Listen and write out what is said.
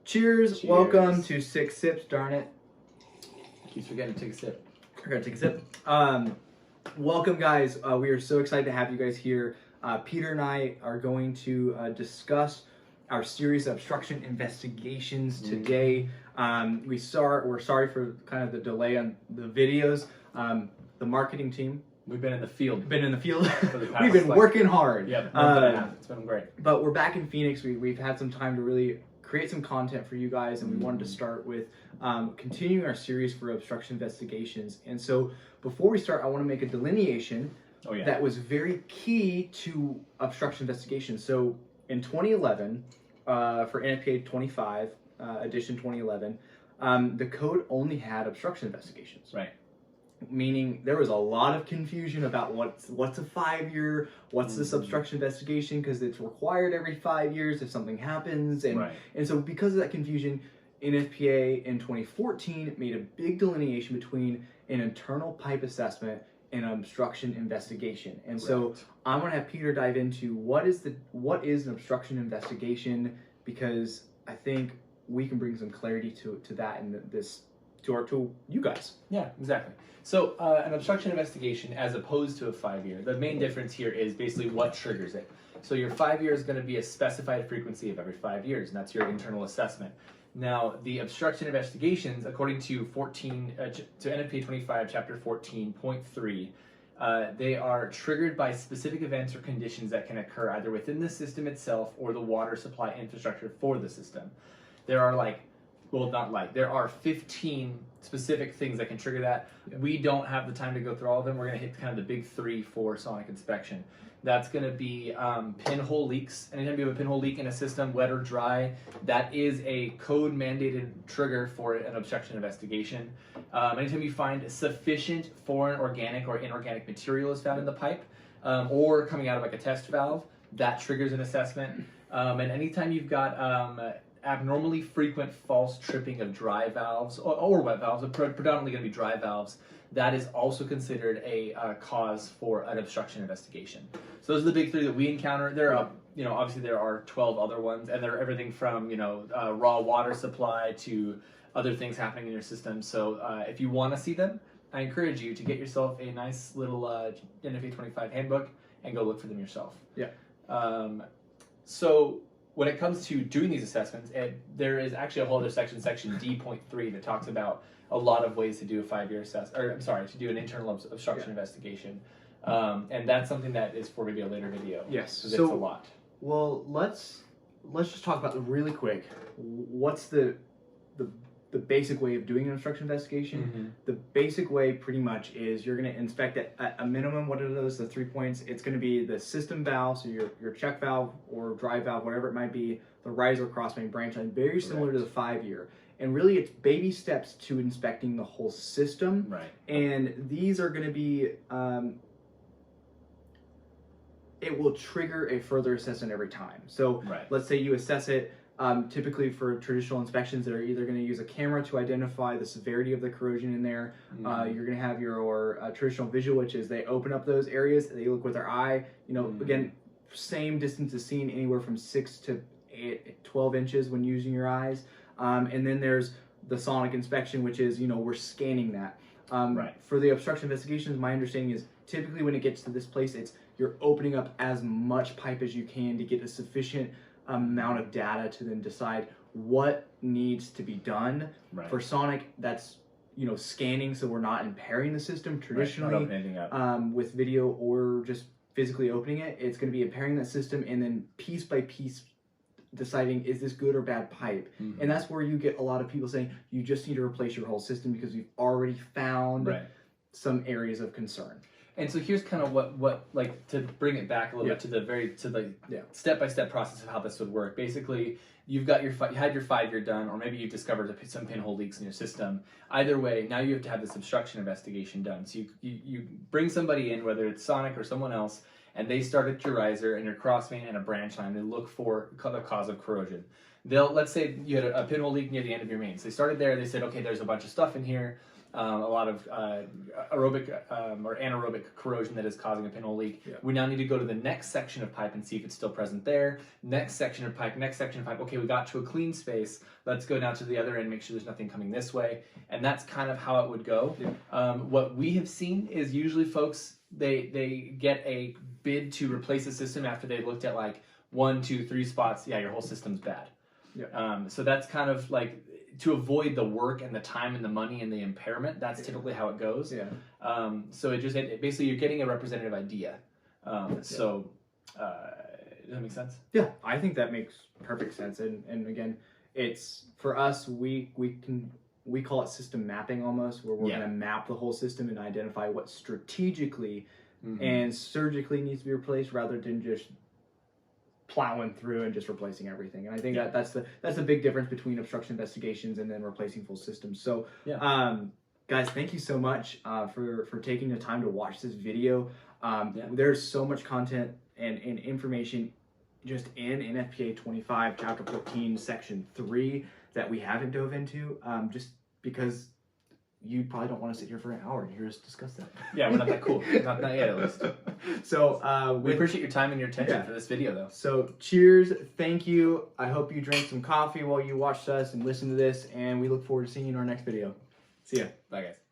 Cheers. Welcome to SIC SIPS. Darn it. Keeps forgetting to take a sip. I gotta take a sip. Welcome, guys. We are so excited to have you guys here. Peter and I are going to discuss our series of obstruction investigations today. We're sorry for kind of the delay on the videos. The marketing team. We've been in the field. We've been working hard. Yep. It's been great. But we're back in Phoenix. We've had some time to really create some content for you guys, and we wanted to start with continuing our series for obstruction investigations. And so before we start, I want to make a delineation that was very key to obstruction investigations. So in 2011, for NFPA 25, edition 2011, the code only had obstruction investigations. Right. Meaning there was a lot of confusion about what's a 5-year, what's this obstruction investigation, because it's required every 5 years if something happens. And so because of that confusion, NFPA in 2014 made a big delineation between an internal pipe assessment and an obstruction investigation. And so I'm going to have Peter dive into what is an obstruction investigation, because I think we can bring some clarity to that in this to you guys. Yeah, exactly. So an obstruction investigation, as opposed to a 5-year, the main difference here is basically what triggers it. So your 5-year is going to be a specified frequency of every 5 years, and that's your internal assessment. Now, the obstruction investigations, according to NFPA 25, Chapter 14.3, they are triggered by specific events or conditions that can occur either within the system itself or the water supply infrastructure for the system. There are there are 15 specific things that can trigger that. We don't have the time to go through all of them. We're going to hit kind of the big 3 for sonic inspection. That's going to be pinhole leaks. Anytime you have a pinhole leak in a system, wet or dry, that is a code mandated trigger for an obstruction investigation. Anytime you find sufficient foreign organic or inorganic material is found in the pipe, or coming out of like a test valve, that triggers an assessment. And anytime you've got abnormally frequent false tripping of dry valves or wet valves, but predominantly going to be dry valves, that is also considered a cause for an obstruction investigation. So those are the big 3 that we encounter. There are, obviously there are 12 other ones, and they're everything from, raw water supply to other things happening in your system. So if you want to see them, I encourage you to get yourself a nice little NFPA 25 handbook and go look for them yourself. Yeah. So when it comes to doing these assessments, there is actually a whole other section D.3, that talks about a lot of ways to do a 5-year to do an internal obstruction investigation. And that's something that is for maybe a later video. Yes. So it's a lot. Well, let's just talk about really quick. What's the basic way of doing an obstruction investigation? The basic way pretty much is you're going to inspect at a minimum. What are those? The 3 points. It's going to be the system valve, so your check valve or dry valve, whatever it might be, the riser, cross main, branch line, very similar to the 5-year. And really, it's baby steps to inspecting the whole system. Right. And these are going to be, it will trigger a further assessment every time. So let's say you assess it. Typically for traditional inspections, they're either going to use a camera to identify the severity of the corrosion in there. You're going to have your traditional visual, which is they open up those areas, they look with their eye. Again, same distance is seen anywhere from 6 to 12 inches when using your eyes. And then there's the sonic inspection, which is, we're scanning that. For the obstruction investigations, my understanding is typically when it gets to this place, you're opening up as much pipe as you can to get a sufficient amount of data to then decide what needs to be done. For sonic, that's scanning, so we're not impairing the system traditionally with video or just physically opening it. It's going to be impairing that system, and then piece by piece deciding, is this good or bad pipe? And that's where you get a lot of people saying you just need to replace your whole system because you've already found some areas of concern. And so here's kind of what like to bring it back a little bit to the step-by-step process of how this would work. Basically, you had your 5-year done, or maybe you've discovered some pinhole leaks in your system. Either way, now you have to have this obstruction investigation done. So you bring somebody in, whether it's Sonic or someone else, and they start at your riser and your cross main and a branch line. They look for the cause of corrosion. Let's say you had a pinhole leak near the end of your main. So they started there. They said, okay, there's a bunch of stuff in here. a lot of aerobic or anaerobic corrosion that is causing a pinhole leak. Yeah. We now need to go to the next section of pipe and see if it's still present there. Next section of pipe, next section of pipe. Okay, we got to a clean space. Let's go now to the other end, make sure there's nothing coming this way. And that's kind of how it would go. Yeah. What we have seen is usually folks, they get a bid to replace a system after they looked at like 1, 2, 3 spots. Yeah, your whole system's bad. Yeah. So that's kind of like, to avoid the work and the time and the money and the impairment, that's typically how it goes. Yeah. So it basically you're getting a representative idea. So does that make sense? Yeah, I think that makes perfect sense. And again, it's for us, we call it system mapping almost, where we're going to map the whole system and identify what strategically and surgically needs to be replaced, rather than just plowing through and just replacing everything. And I think that's the big difference between obstruction investigations and then replacing full systems. So guys, thank you so much for taking the time to watch this video. There's so much content and information just in NFPA 25 chapter 14 section 3 that we haven't dove into, just because you probably don't want to sit here for an hour and hear us discuss that. Yeah, we're not that cool. Not yet, at least. So we appreciate your time and your attention for this video, though. So cheers, thank you. I hope you drank some coffee while you watched us and listened to this, and we look forward to seeing you in our next video. See ya. Bye, guys.